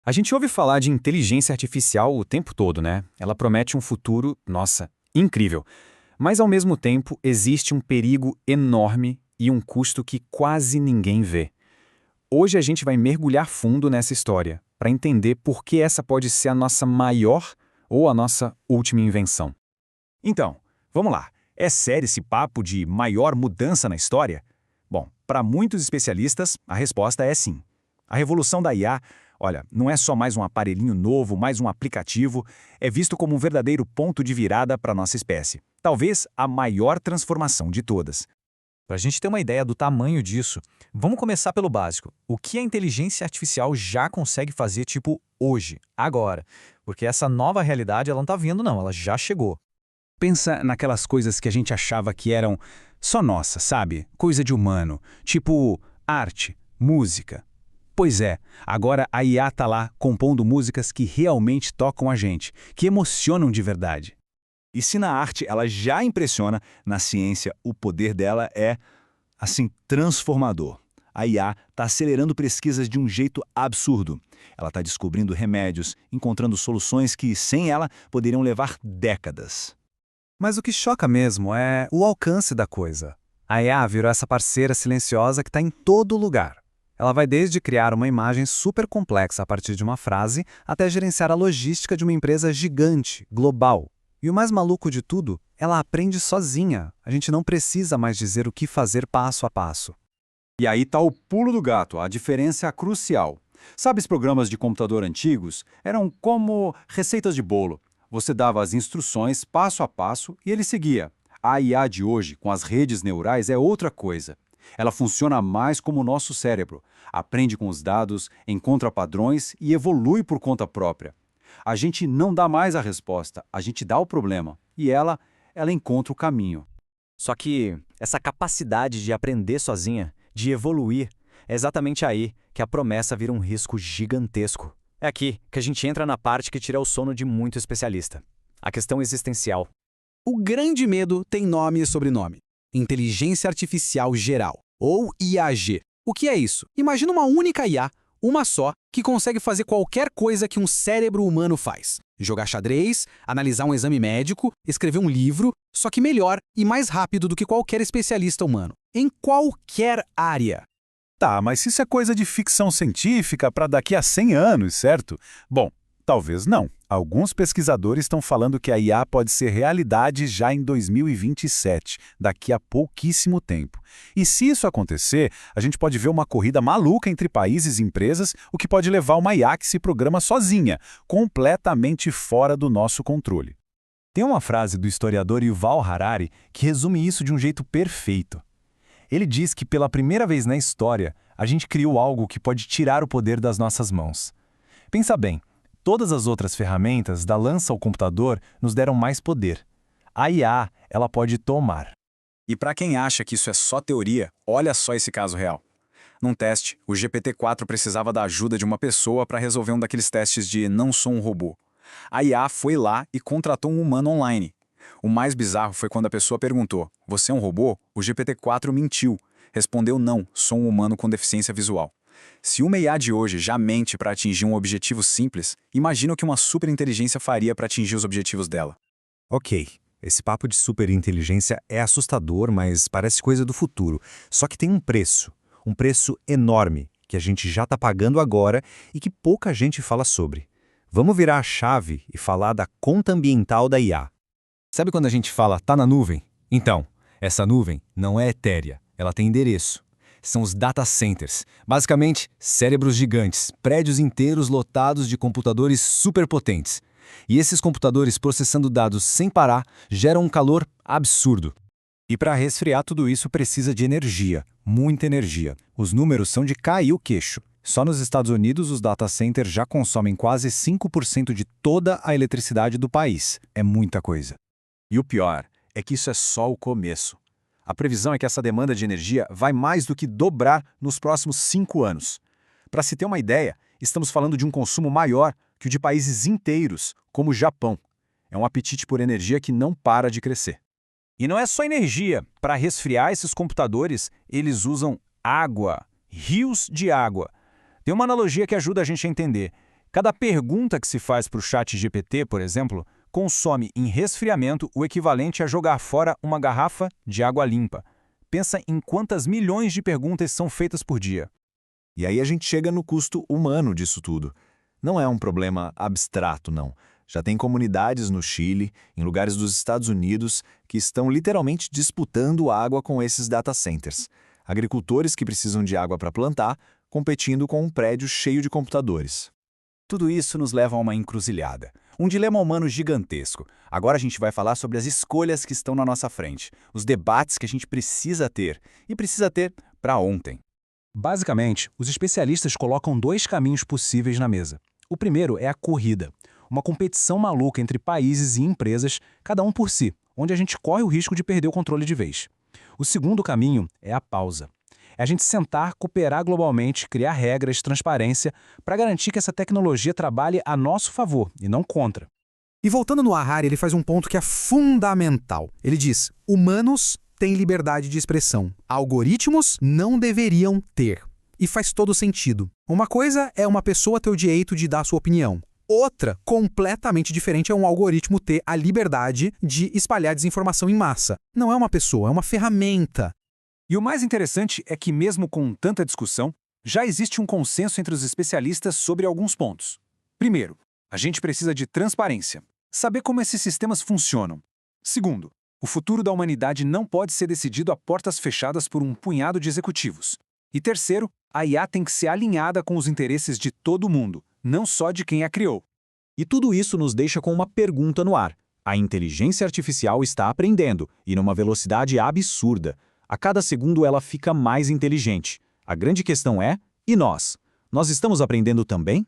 A gente ouve falar de inteligência artificial o tempo todo, né? Ela promete um futuro, nossa, incrível. Mas ao mesmo tempo, existe um perigo enorme e um custo que quase ninguém vê. Hoje a gente vai mergulhar fundo nessa história, para entender por que essa pode ser a nossa maior ou a nossa última invenção. Então, vamos lá. É sério esse papo de maior mudança na história? Bom, para muitos especialistas, a resposta é sim. A revolução da IA, olha, não é só mais um aparelhinho novo, mais um aplicativo, é visto como um verdadeiro ponto de virada para a nossa espécie. Talvez a maior transformação de todas. Para a gente ter uma ideia do tamanho disso, vamos começar pelo básico. O que a inteligência artificial já consegue fazer, tipo, hoje, agora? Porque essa nova realidade, ela não está vindo, não, ela já chegou. Pensa naquelas coisas que a gente achava que eram só nossas, sabe? Coisa de humano, tipo arte, música. Pois é, agora a IA tá lá compondo músicas que realmente tocam a gente, que emocionam de verdade. E se na arte ela já impressiona, na ciência o poder dela é, assim, transformador. A IA está acelerando pesquisas de um jeito absurdo. Ela está descobrindo remédios, encontrando soluções que, sem ela, poderiam levar décadas. Mas o que choca mesmo é o alcance da coisa. A IA virou essa parceira silenciosa que está em todo lugar. Ela vai desde criar uma imagem super complexa a partir de uma frase, até gerenciar a logística de uma empresa gigante, global. E o mais maluco de tudo, ela aprende sozinha. A gente não precisa mais dizer o que fazer passo a passo. E aí está o pulo do gato, a diferença é crucial. Sabe os programas de computador antigos? Eram como receitas de bolo. Você dava as instruções passo a passo e ele seguia. A IA de hoje, com as redes neurais, é outra coisa. Ela funciona mais como o nosso cérebro. Aprende com os dados, encontra padrões e evolui por conta própria. A gente não dá mais a resposta, a gente dá o problema. E ela encontra o caminho. Só que essa capacidade de aprender sozinha, de evoluir, é exatamente aí que a promessa vira um risco gigantesco. É aqui que a gente entra na parte que tira o sono de muito especialista. A questão existencial. O grande medo tem nome e sobrenome. Inteligência Artificial Geral, ou IAG. O que é isso? Imagina uma única IA, uma só, que consegue fazer qualquer coisa que um cérebro humano faz. Jogar xadrez, analisar um exame médico, escrever um livro, só que melhor e mais rápido do que qualquer especialista humano. Em qualquer área. Tá, mas isso é coisa de ficção científica para daqui a 100 anos, certo? Bom, talvez não. Alguns pesquisadores estão falando que a IA pode ser realidade já em 2027, daqui a pouquíssimo tempo. E se isso acontecer, a gente pode ver uma corrida maluca entre países e empresas, o que pode levar uma IA que se programa sozinha, completamente fora do nosso controle. Tem uma frase do historiador Yuval Harari que resume isso de um jeito perfeito. Ele diz que pela primeira vez na história, a gente criou algo que pode tirar o poder das nossas mãos. Pensa bem. Todas as outras ferramentas, da lança ao computador, nos deram mais poder. A IA, ela pode tomar. E para quem acha que isso é só teoria, olha só esse caso real. Num teste, o GPT-4 precisava da ajuda de uma pessoa para resolver um daqueles testes de não sou um robô. A IA foi lá e contratou um humano online. O mais bizarro foi quando a pessoa perguntou, você é um robô? O GPT-4 mentiu. Respondeu não, sou um humano com deficiência visual. Se uma IA de hoje já mente para atingir um objetivo simples, imagina o que uma superinteligência faria para atingir os objetivos dela. Ok, esse papo de superinteligência é assustador, mas parece coisa do futuro. Só que tem um preço enorme, que a gente já está pagando agora e que pouca gente fala sobre. Vamos virar a chave e falar da conta ambiental da IA. Sabe quando a gente fala tá na nuvem? Então, essa nuvem não é etérea, ela tem endereço. São os data centers, basicamente cérebros gigantes, prédios inteiros lotados de computadores superpotentes. E esses computadores processando dados sem parar geram um calor absurdo. E para resfriar tudo isso precisa de energia, muita energia. Os números são de cair o queixo. Só nos Estados Unidos os data centers já consomem quase 5% de toda a eletricidade do país. É muita coisa. E o pior é que isso é só o começo. A previsão é que essa demanda de energia vai mais do que dobrar nos próximos 5 anos. Para se ter uma ideia, estamos falando de um consumo maior que o de países inteiros, como o Japão. É um apetite por energia que não para de crescer. E não é só energia. Para resfriar esses computadores, eles usam água, rios de água. Tem uma analogia que ajuda a gente a entender. Cada pergunta que se faz para o ChatGPT, por exemplo, consome em resfriamento o equivalente a jogar fora uma garrafa de água limpa. Pensa em quantas milhões de perguntas são feitas por dia. E aí a gente chega no custo humano disso tudo. Não é um problema abstrato, não. Já tem comunidades no Chile, em lugares dos Estados Unidos, que estão literalmente disputando água com esses data centers. Agricultores que precisam de água para plantar, competindo com um prédio cheio de computadores. Tudo isso nos leva a uma encruzilhada, um dilema humano gigantesco. Agora a gente vai falar sobre as escolhas que estão na nossa frente, os debates que a gente precisa ter, e precisa ter para ontem. Basicamente, os especialistas colocam dois caminhos possíveis na mesa. O primeiro é a corrida, uma competição maluca entre países e empresas, cada um por si, onde a gente corre o risco de perder o controle de vez. O segundo caminho é a pausa. É a gente sentar, cooperar globalmente, criar regras, transparência, para garantir que essa tecnologia trabalhe a nosso favor e não contra. E voltando no Harari, ele faz um ponto que é fundamental. Ele diz: humanos têm liberdade de expressão, algoritmos não deveriam ter. E faz todo sentido. Uma coisa é uma pessoa ter o direito de dar sua opinião. Outra, completamente diferente, é um algoritmo ter a liberdade de espalhar desinformação em massa. Não é uma pessoa, é uma ferramenta. E o mais interessante é que, mesmo com tanta discussão, já existe um consenso entre os especialistas sobre alguns pontos. Primeiro, a gente precisa de transparência, saber como esses sistemas funcionam. Segundo, o futuro da humanidade não pode ser decidido a portas fechadas por um punhado de executivos. E terceiro, a IA tem que ser alinhada com os interesses de todo mundo, não só de quem a criou. E tudo isso nos deixa com uma pergunta no ar. A inteligência artificial está aprendendo, e numa velocidade absurda. A cada segundo ela fica mais inteligente. A grande questão é, e nós? Nós estamos aprendendo também?